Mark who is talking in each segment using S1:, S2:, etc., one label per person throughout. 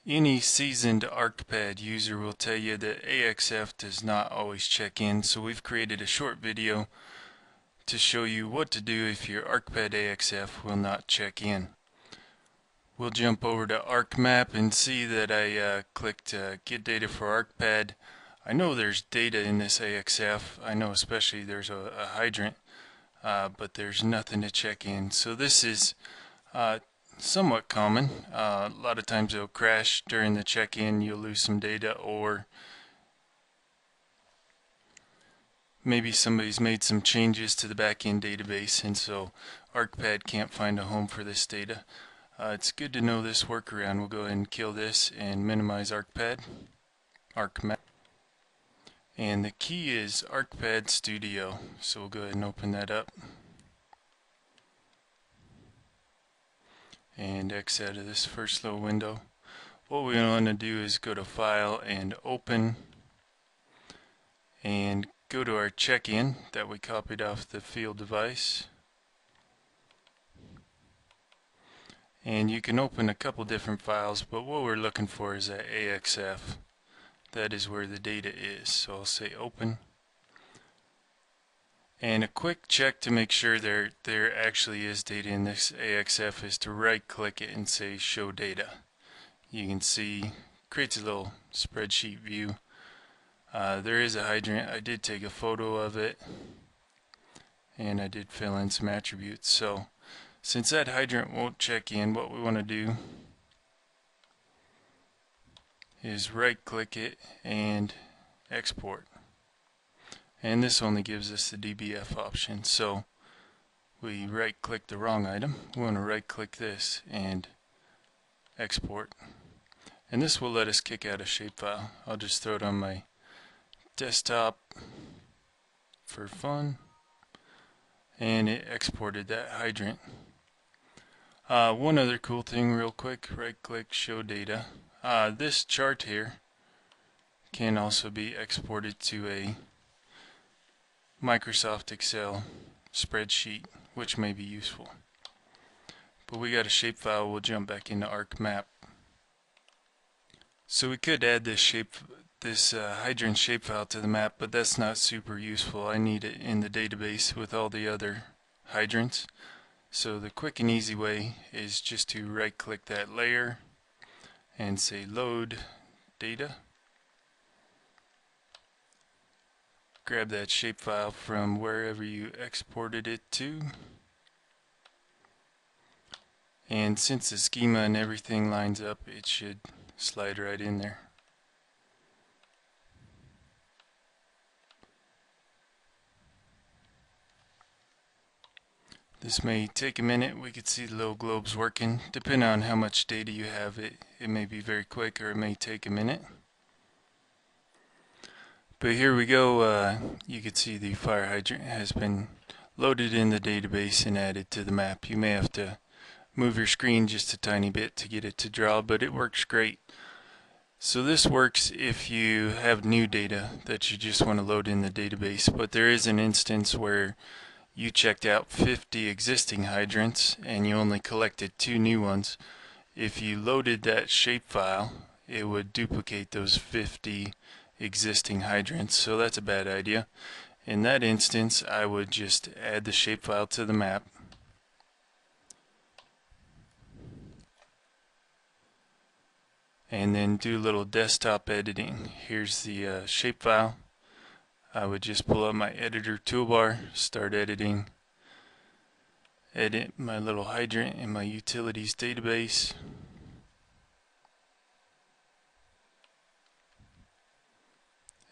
S1: Any seasoned ArcPad user will tell you that AXF does not always check in, so we've created a short video to show you what to do if your ArcPad AXF will not check in. We'll jump over to ArcMap and see that I clicked Get Data for ArcPad. I know there's data in this AXF. I know especially there's a hydrant, but there's nothing to check in. So this is somewhat common. A lot of times it'll crash during the check-in, you'll lose some data, or maybe somebody's made some changes to the back-end database and so ArcPad can't find a home for this data. It's good to know this workaround. We'll go ahead and kill this and minimize ArcMap. And the key is ArcPad Studio, so we'll go ahead and open that up and X out of this first little window. What we want to do is go to File and Open and go to our check-in that we copied off the field device. And you can open a couple different files, but what we're looking for is that AXF. That is where the data is. So I'll say Open. And a quick check to make sure there actually is data in this AXF is to right click it and say Show Data. You can see, creates a little spreadsheet view. There is a hydrant. I did take a photo of it and I did fill in some attributes. So since that hydrant won't check in, what we want to do is right click it and export. And this only gives us the DBF option. So we right click the wrong item. We want to right click this and export. And this will let us kick out a shapefile. I'll just throw it on my desktop for fun. And it exported that hydrant. One other cool thing real quick, right click Show Data. This chart here can also be exported to a Microsoft Excel spreadsheet, which may be useful. But we got a shapefile. We'll jump back into ArcMap. So we could add this hydrant shapefile to the map, but that's not super useful. I need it in the database with all the other hydrants. So the quick and easy way is just to right click that layer and say Load Data. Grab that shapefile from wherever you exported it to. And since the schema and everything lines up, it should slide right in there. This may take a minute. We could see the little globes working. Depending on how much data you have, it may be very quick or it may take a minute. But here we go. You can see the fire hydrant has been loaded in the database and added to the map. You may have to move your screen just a tiny bit to get it to draw, but it works great. So this works if you have new data that you just want to load in the database, but there is an instance where you checked out 50 existing hydrants and you only collected 2 new ones. If you loaded that shapefile, it would duplicate those 50 existing hydrants, so that's a bad idea. In that instance, I would just add the shapefile to the map. And then do a little desktop editing. Here's the shapefile. I would just pull up my editor toolbar, start editing, edit my little hydrant in my utilities database.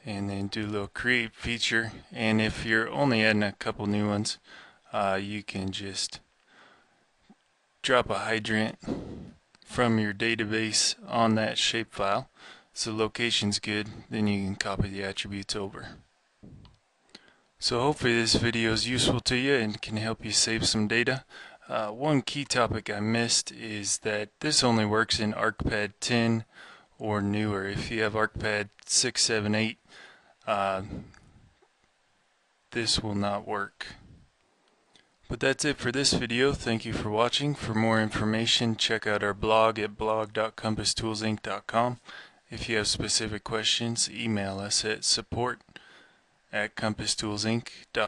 S1: And then do a little create feature. And if you're only adding a couple new ones, you can just drop a hydrant from your database on that shapefile. So location's good, then you can copy the attributes over. So hopefully this video is useful to you and can help you save some data. One key topic I missed is that this only works in ArcPad 10 or newer. If you have ArcPad 6, 7, 8, this will not work. But that's it for this video. Thank you for watching. For more information, check out our blog at blog.compasstoolsinc.com. If you have specific questions, email us at support@compasstoolsinc.com.